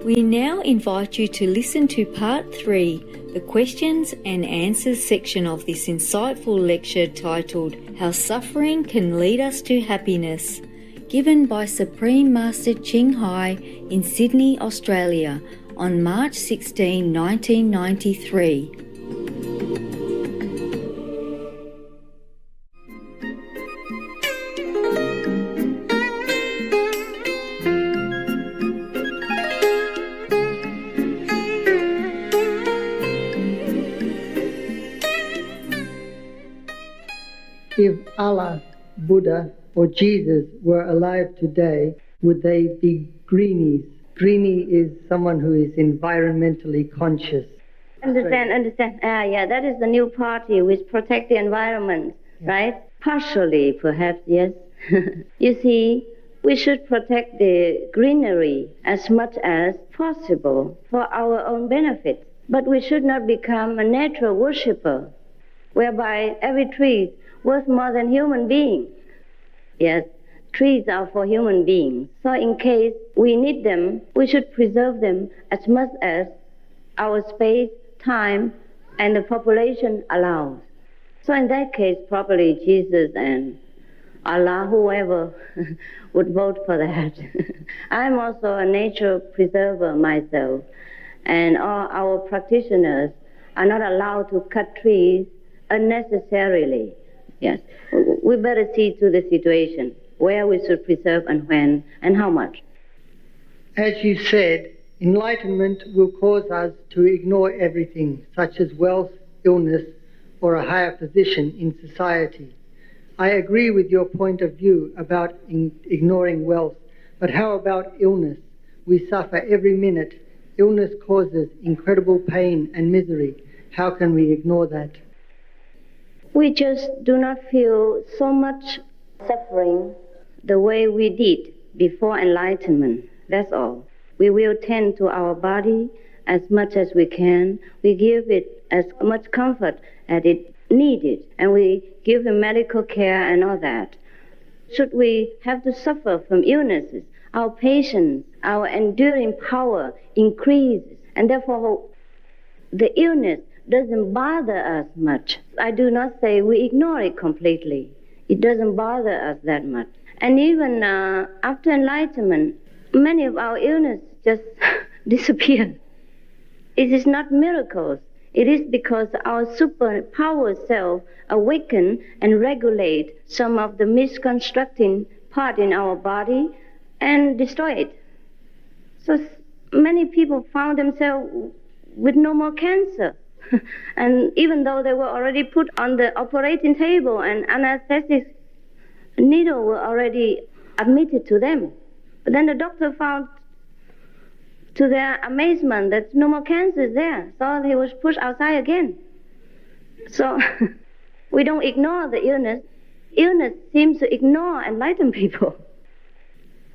We now invite you to listen to Part 3, the questions and answers section of this insightful lecture titled How Suffering Can Lead Us to Happiness, given by Supreme Master Ching Hai in Sydney, Australia on March 16, 1993. If Allah, Buddha, or Jesus were alive today, would they be greenies? Greenie is someone who is environmentally conscious. Understand. That is the new party which protect the environment, right? Partially, perhaps, yes. You see, we should protect the greenery as much as possible for our own benefit. But we should not become a natural worshipper, whereby every tree worth more than human being. Yes, trees are for human beings. So in case we need them, we should preserve them as much as our space, time, and the population allows. So in that case, probably Jesus and Allah, whoever would vote for that. I'm also a nature preserver myself, and all our practitioners are not allowed to cut trees unnecessarily. Yes, we better see to the situation, where we should preserve and when and how much. As you said, enlightenment will cause us to ignore everything, such as wealth, illness, or a higher position in society. I agree with your point of view about ignoring wealth, but how about illness? We suffer every minute. Illness causes incredible pain and misery. How can we ignore that? We just do not feel so much suffering the way we did before enlightenment. That's all. We will tend to our body as much as we can. We give it as much comfort as it needed, and we give it medical care and all that. Should we have to suffer from illnesses, our patience, our enduring power increases, and therefore the illness doesn't bother us much. I do not say we ignore it completely. It doesn't bother us that much. And even after enlightenment, many of our illnesses just disappear. It is not miracles. It is because our superpower self awaken and regulate some of the misconstructing part in our body and destroy it. So many people found themselves with no more cancer. And even though they were already put on the operating table and anesthetic needle were already admitted to them. But then the doctor found, to their amazement, that no more cancer is there. So he was pushed outside again. So we don't ignore the illness. Illness seems to ignore enlightened people.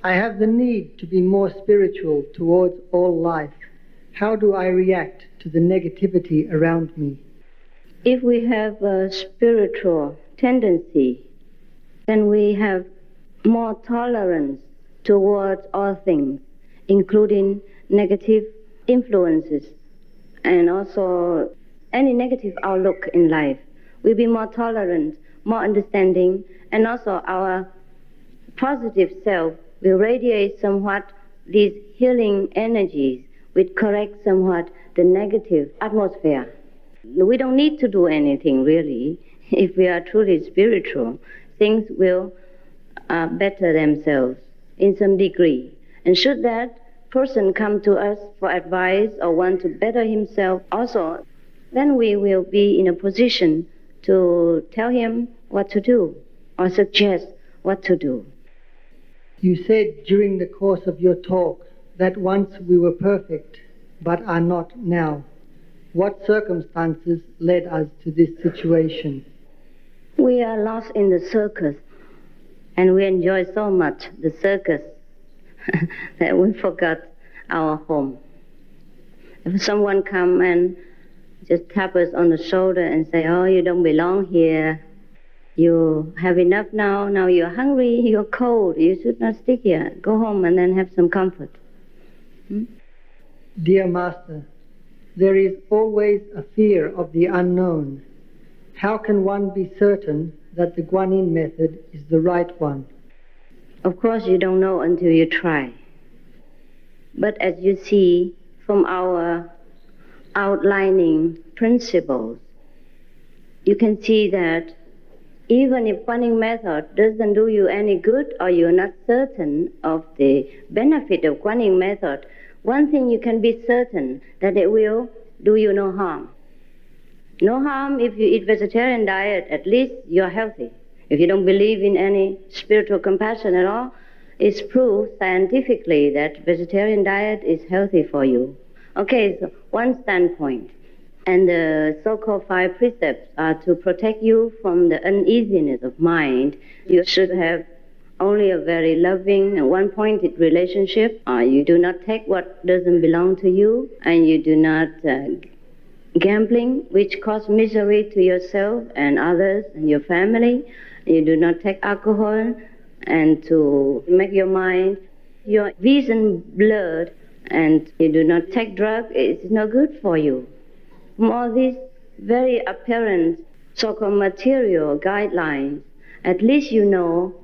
I have the need to be more spiritual towards all life. How do I react to the negativity around me? If we have a spiritual tendency, then we have more tolerance towards all things, including negative influences and also any negative outlook in life. We'll be more tolerant, more understanding, and also our positive self will radiate somewhat these healing energies, which correct somewhat the negative atmosphere. We don't need to do anything, really. If we are truly spiritual, things will better themselves in some degree. And should that person come to us for advice or want to better himself also, then we will be in a position to tell him what to do or suggest what to do. You said during the course of your talk that once we were perfect, but are not now. What circumstances led us to this situation? We are lost in the circus, and we enjoy so much the circus that we forgot our home. If someone come and just tap us on the shoulder and say, oh, you don't belong here, you have enough now you're hungry, you're cold, you should not stick here, go home and then have some comfort. Dear Master, there is always a fear of the unknown. How can one be certain that the Guanyin method is the right one? Of course, you don't know until you try. But as you see from our outlining principles, you can see that even if Guanyin method doesn't do you any good or you're not certain of the benefit of Guanyin method, one thing you can be certain that it will do you no harm. No harm if you eat vegetarian diet, at least you're healthy. If you don't believe in any spiritual compassion at all, it's proved scientifically that vegetarian diet is healthy for you. Okay, so one standpoint. And the so-called 5 precepts are to protect you from the uneasiness of mind. You should have only a very loving and one-pointed relationship. You do not take what doesn't belong to you, and you do not gambling, which causes misery to yourself and others and your family. You do not take alcohol and to make your mind, your vision blurred, and you do not take drugs. It's not good for you. From all these very apparent so-called material guidelines, at least you know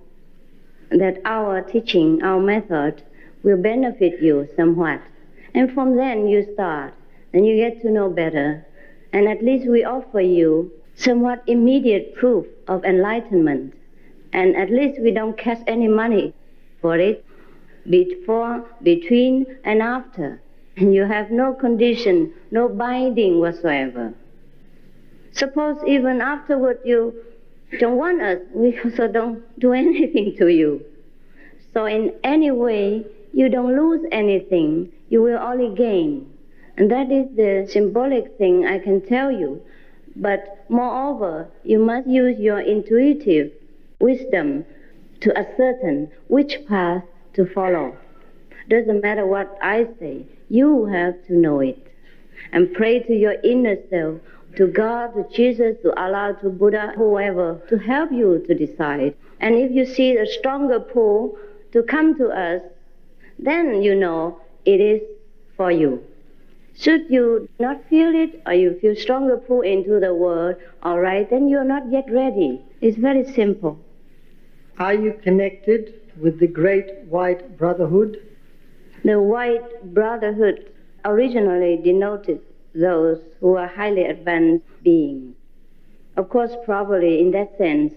that our teaching, our method, will benefit you somewhat. And from then you start, and you get to know better. And at least we offer you somewhat immediate proof of enlightenment. And at least we don't cash any money for it, before, between, and after. And you have no condition, no binding whatsoever. Suppose even afterward you don't want us, we also don't do anything to you. So in any way, you don't lose anything, you will only gain. And that is the symbolic thing I can tell you. But moreover, you must use your intuitive wisdom to ascertain which path to follow. Doesn't matter what I say, you have to know it. And pray to your inner self, to God, to Jesus, to Allah, to Buddha, whoever, to help you to decide. And if you see a stronger pull to come to us, then you know it is for you. Should you not feel it, or you feel stronger pull into the world, all right, then you're not yet ready. It's very simple. Are you connected with the Great White Brotherhood? The White Brotherhood originally denoted those who are highly advanced beings. Of course, probably in that sense,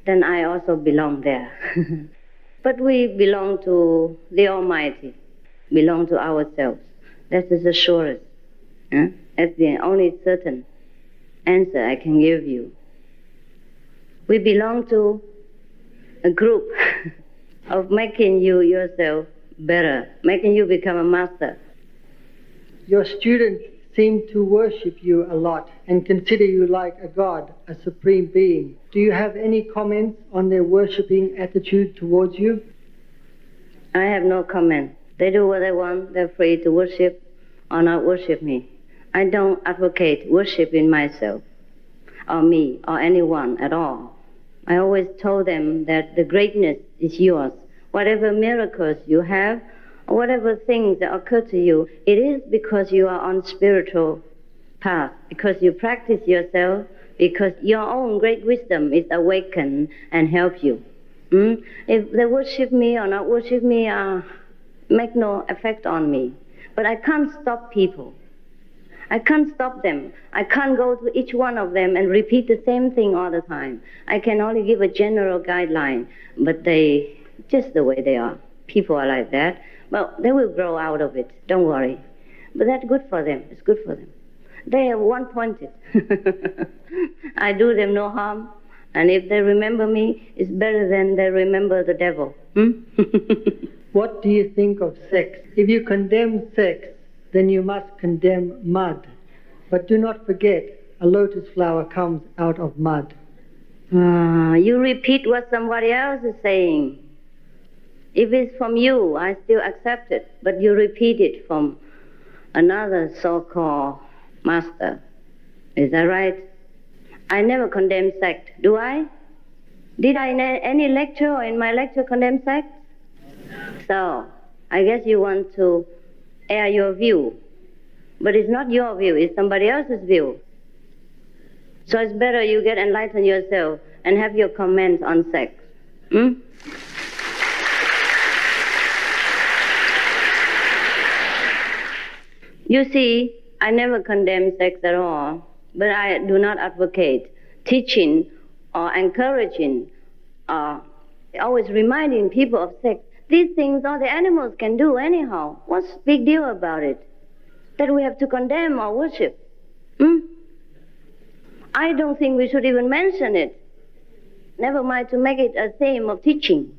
then I also belong there. But we belong to the Almighty, belong to ourselves. That is the surest. That's the only certain answer I can give you. We belong to a group of making you yourself better, making you become a master. Your students seem to worship you a lot and consider you like a god, a supreme being. Do you have any comments on their worshipping attitude towards you? I have no comment. They do what they want. They're free to worship or not worship me. I don't advocate worshiping myself or me or anyone at all. I always told them that the greatness is yours. Whatever miracles you have, or whatever things that occur to you, it is because you are on spiritual path, because you practice yourself, because your own great wisdom is awakened and help you. If they worship me or not worship me, make no effect on me. But I can't stop people. I can't stop them. I can't go to each one of them and repeat the same thing all the time. I can only give a general guideline, but they, just the way they are. People are like that. Well, they will grow out of it. Don't worry. But that's good for them. It's good for them. They are one-pointed. I do them no harm. And if they remember me, it's better than they remember the devil. What do you think of sex? If you condemn sex, then you must condemn mud. But do not forget, a lotus flower comes out of mud. You repeat what somebody else is saying. If it's from you, I still accept it. But you repeat it from another so-called master. Is that right? I never condemn sect, do I? Did I in any lecture or in my lecture condemn sect? So, I guess you want to air your view. But it's not your view, it's somebody else's view. So it's better you get enlightened yourself and have your comments on sex. You see, I never condemn sex at all, but I do not advocate teaching or encouraging or always reminding people of sex. These things all the animals can do anyhow. What's the big deal about it? That we have to condemn or worship? I don't think we should even mention it. Never mind to make it a theme of teaching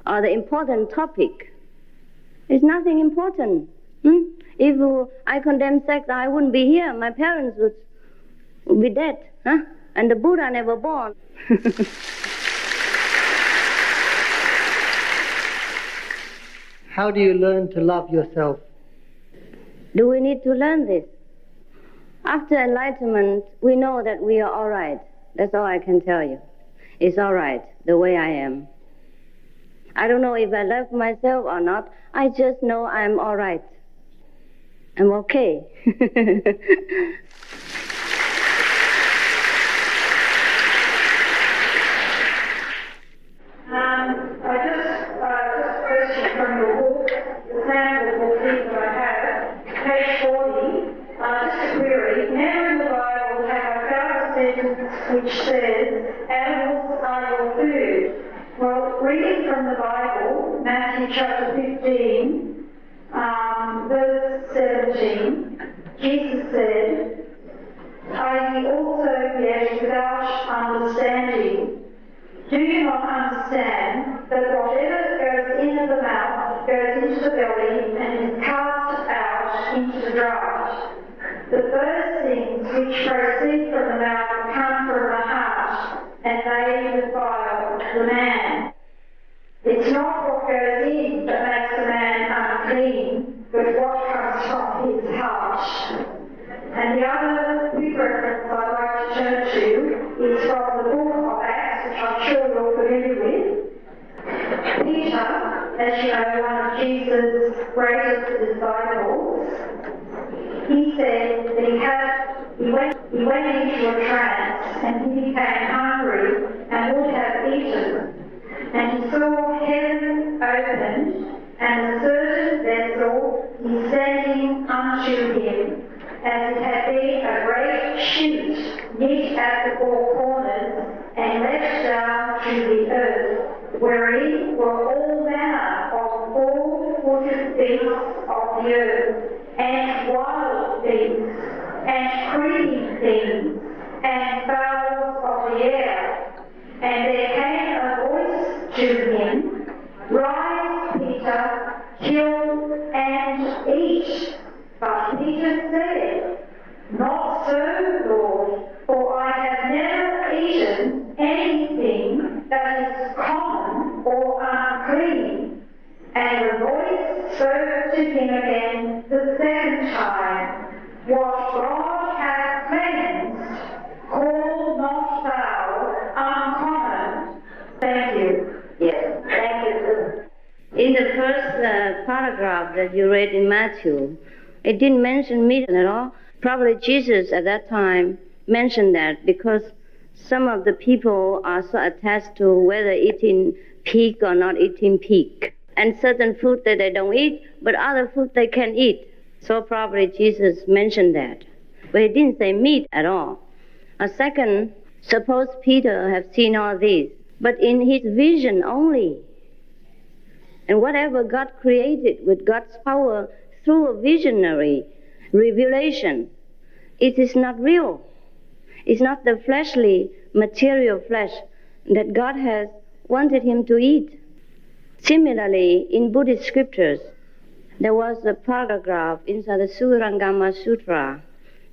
or the important topic. It's nothing important. If I condemn sex, I wouldn't be here. My parents would be dead. And the Buddha never born. How do you learn to love yourself? Do we need to learn this? After enlightenment, we know that we are all right. That's all I can tell you. It's all right, the way I am. I don't know if I love myself or not. I just know I'm all right. I'm okay. I just question from your book, the sample book that I have, page 40, just a query. Never in the Bible have I found a sentence which says, animals are your food. Well, reading from the Bible, Matthew chapter 15, verse 17, Jesus said, are ye also yet without understanding? Do you not understand that whatever goes into the mouth goes into the belly and is cast out into the draught? But those things which proceed from the mouth come from the heart, and they defile the man. It's not what goes in that makes the man unclean, but what comes from his heart. And the other big reference I'd like to turn to is from the book of Acts, which I'm sure you're familiar with. Peter, as you know, one of Jesus' greatest disciples, he said that he went into a trance and he became hungry and would have eaten. And he saw heaven opened and a certain vessel descending unto him, as it had been a great sheet knit at the four corners and let down to the earth, wherein were all manner of four-footed beasts of the earth, and wild beasts, and creeping things, and fowls of the air. And there came a voice to him, Rise, Peter, kill and eat. But Peter said, Not so, Lord, for I have never eaten anything that is common or unclean. And the voice spoke to him again the second time, What God hath cleansed, call not thou uncommon. Thank you. Yes, thank you. In the first paragraph that you read in Matthew, it didn't mention meat at all. Probably Jesus at that time mentioned that because some of the people are so attached to whether eating pig or not eating pig. And certain food that they don't eat, but other food they can eat. So probably Jesus mentioned that. But he didn't say meat at all. A second, suppose Peter have seen all this, but in his vision only. And whatever God created with God's power through a visionary revelation, it is not real. It's not the fleshly, material flesh that God has wanted him to eat. Similarly, in Buddhist scriptures, there was a paragraph inside the Surangama Sutra.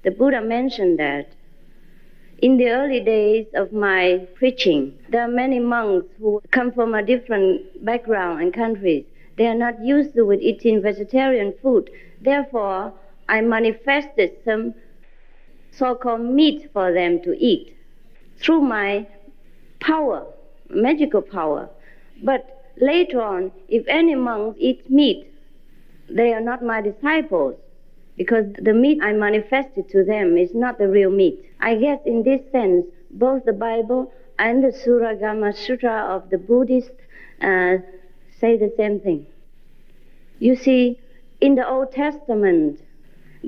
The Buddha mentioned that in the early days of my preaching, there are many monks who come from a different background and countries. They are not used to eating vegetarian food. Therefore, I manifested some so-called meat for them to eat through my power, magical power. But later on, if any monks eat meat, they are not my disciples. because the meat I manifested to them is not the real meat. I guess in this sense, both the Bible and the Suragama Sutra of the Buddhists say the same thing. You see, in the Old Testament,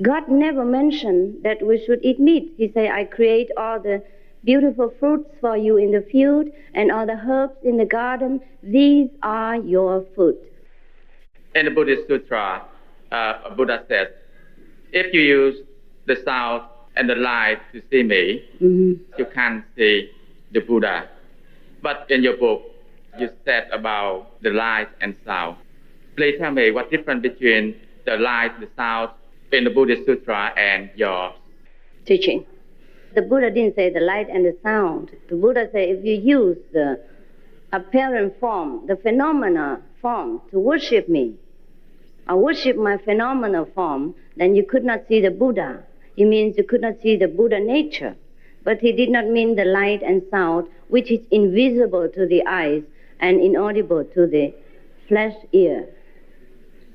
God never mentioned that we should eat meat. He said, I create all the beautiful fruits for you in the field and all the herbs in the garden. These are your food. In the Buddhist Sutra, Buddha says, if you use the sound and the light to see me, you can't see the Buddha. But in your book, you said about the light and sound. Please tell me what difference between the light, the sound in the Buddhist Sutra and your teaching. The Buddha didn't say the light and the sound. The Buddha said if you use the apparent form, the phenomena form to worship me, or worship my phenomena form, then you could not see the Buddha. It means you could not see the Buddha nature. But he did not mean the light and sound, which is invisible to the eyes and inaudible to the flesh ear.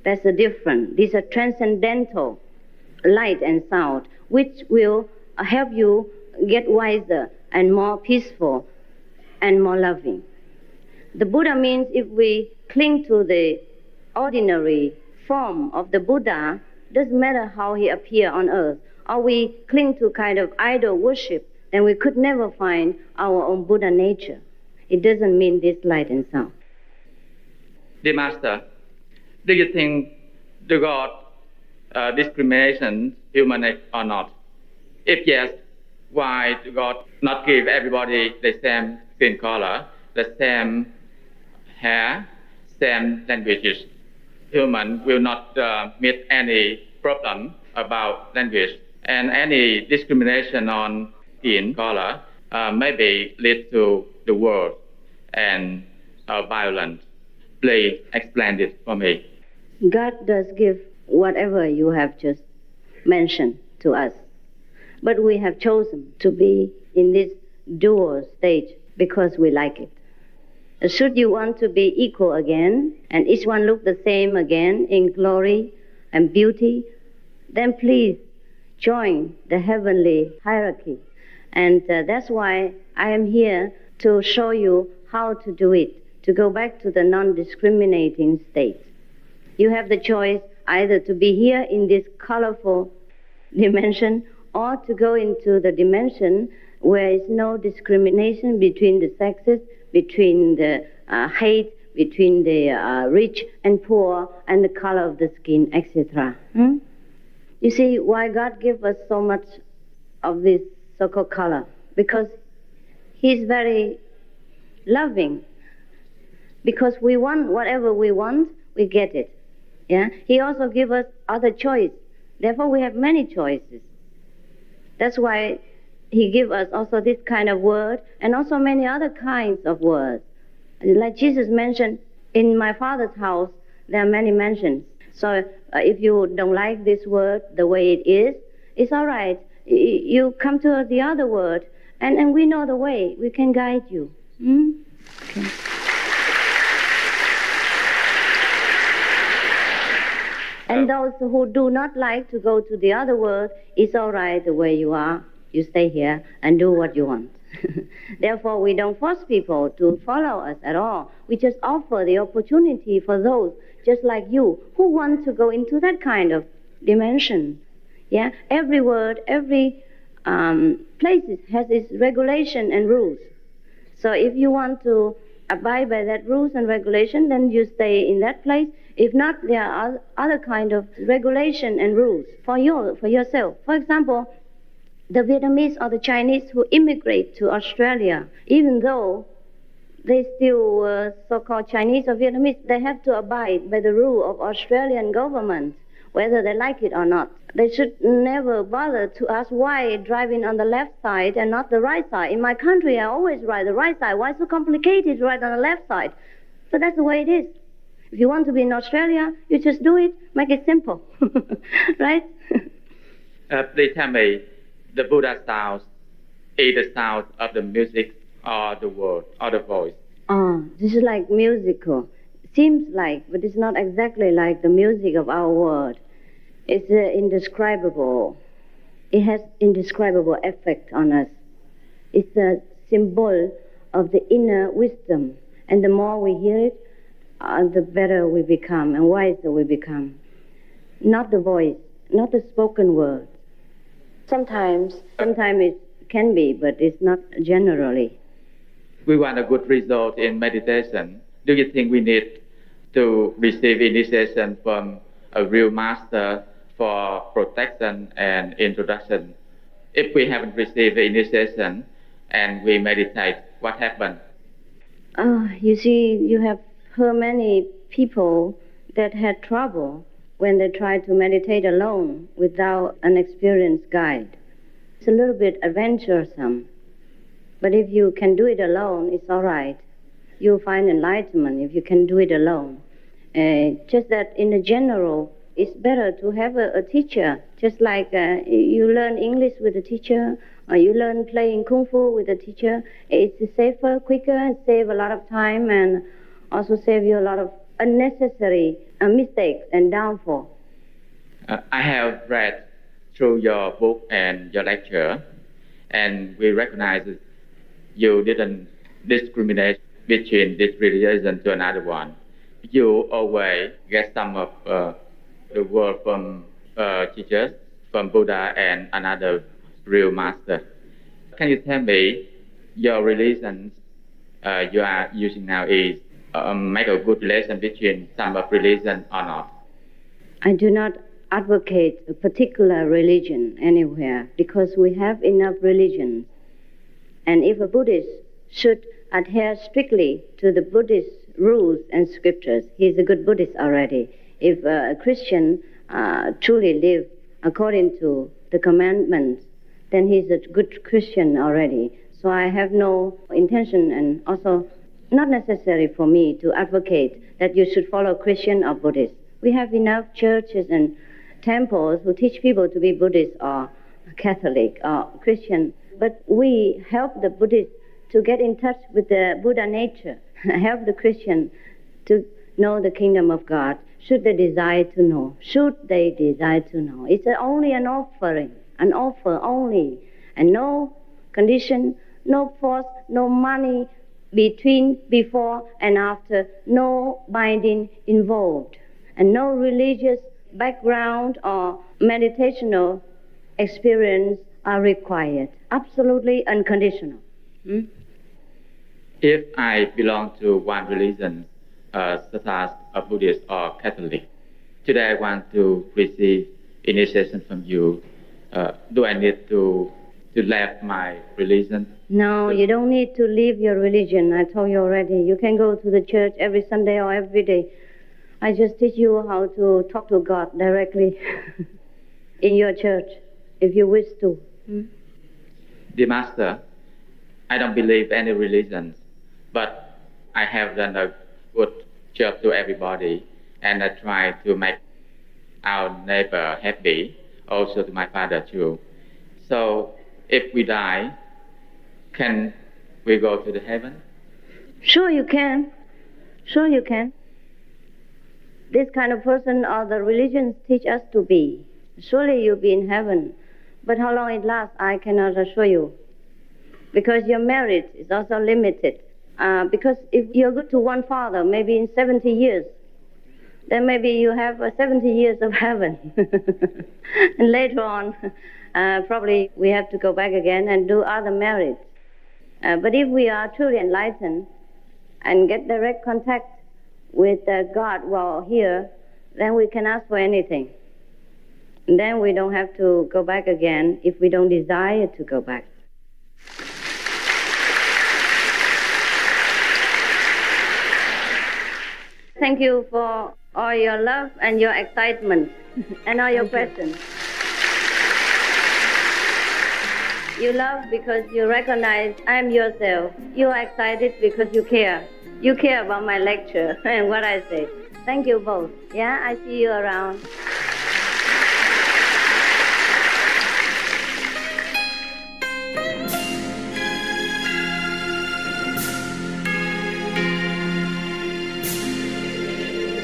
That's the difference. These are transcendental light and sound, which will help you get wiser and more peaceful and more loving. The Buddha means if we cling to the ordinary form of the Buddha, doesn't matter how he appears on earth, or we cling to kind of idol worship, then we could never find our own Buddha nature. It doesn't mean this light and sound. Dear Master, do you think the God discrimination human or not? If yes, why do God not give everybody the same skin color, the same hair, same languages? Human will not meet any problem about language, and any discrimination on skin color maybe lead to the war and violence. Please explain this for me. God does give whatever you have just mentioned to us. But we have chosen to be in this dual stage because we like it. Should you want to be equal again, and each one look the same again in glory and beauty, then please join the heavenly hierarchy. And that's why I am here to show you how to do it, to go back to the non-discriminating state. You have the choice either to be here in this colorful dimension or to go into the dimension where is no discrimination between the sexes, between the hate, between the rich and poor, and the color of the skin, etc. You see why God gave us so much of this so-called color? Because He's very loving. Because we want whatever we want, we get it. Yeah? He also gives us other choice. Therefore, we have many choices. That's why He gives us also this kind of word and also many other kinds of words. Like Jesus mentioned, in my Father's house, there are many mansions. So if you don't like this word the way it is, it's all right. You come to the other word, and we know the way. We can guide you. Okay. And those who do not like to go to the other world, it's all right the way you are. You stay here and do what you want. Therefore, we don't force people to follow us at all. We just offer the opportunity for those just like you who want to go into that kind of dimension. Yeah, every word, every place has its regulation and rules. So if you want to abide by that rules and regulation, then you stay in that place. If not, there are other kind of regulation and rules for yourself. For example, the Vietnamese or the Chinese who immigrate to Australia, even though they still so-called Chinese or Vietnamese, they have to abide by the rule of Australian government, whether they like it or not. They should never bother to ask why driving on the left side and not the right side. In my country, I always ride the right side. Why so complicated to ride on the left side? So that's the way it is. If you want to be in Australia, you just do it, make it simple. Right? Please tell me, the Buddha sound is the sound of the music or the word or the voice? Oh, this is like musical. Seems like, but it's not exactly like the music of our world. It's indescribable. It has indescribable effect on us. It's a symbol of the inner wisdom. And the more we hear it, the better we become and wiser we become. Not the voice, not the spoken word. Sometimes it can be, but it's not generally. We want a good result in meditation. Do you think we need to receive initiation from a real master for protection and introduction? If we haven't received the initiation and we meditate, what happens? You see, you have heard many people that had trouble when they tried to meditate alone without an experienced guide. It's a little bit adventuresome. But if you can do it alone, it's all right. You'll find enlightenment if you can do it alone. Just that in the general, it's better to have a teacher. Just like you learn English with a teacher, or you learn playing Kung Fu with a teacher. It's safer, quicker, and save a lot of time, and also save you a lot of unnecessary mistakes and downfall. I have read through your book and your lecture, and we recognize that you didn't discriminate between this religion to another one. You always get some of the word from teachers, from Buddha and another real master. Can you tell me your religion you are using now is make a good relation between some of religion or not? I do not advocate a particular religion anywhere because we have enough religions. And if a Buddhist should adhere strictly to the Buddhist rules and scriptures, he's a good Buddhist already. If a Christian truly lives according to the commandments, then he's a good Christian already. So I have no intention, and also not necessary for me to advocate that you should follow Christian or Buddhist. We have enough churches and temples who teach people to be Buddhist or Catholic or Christian. But we help the Buddhists to get in touch with the Buddha nature, help the Christian to know the kingdom of God, should they desire to know. Should they desire to know. It's only an offering, an offer only, and no condition, no force, no money before and after, no binding involved, and no religious background or meditational experience are required. Absolutely unconditional. If I belong to one religion, such as a Buddhist or Catholic, today I want to receive initiation from you. Do I need to leave my religion? No, you don't need to leave your religion. I told you already. You can go to the church every Sunday or every day. I just teach you how to talk to God directly in your church, if you wish to. Dear Master, I don't believe any religion, but I have done a good job to everybody, and I try to make our neighbor happy, also to my father too. So if we die, can we go to the heaven? Sure you can. Sure you can. This kind of person or the religions teach us to be. Surely you'll be in heaven. But how long it lasts, I cannot assure you. Because your merit is also limited. Because if you're good to one father, maybe in 70 years, then maybe you have 70 years of heaven. And later on, probably we have to go back again and do other merits. But if we are truly enlightened and get direct contact with God while here, then we can ask for anything. And then we don't have to go back again if we don't desire to go back. Thank you for all your love and your excitement and all your questions. You love because you recognize I'm yourself. You are excited because you care. You care about my lecture and what I say. Thank you both. Yeah, I see you around.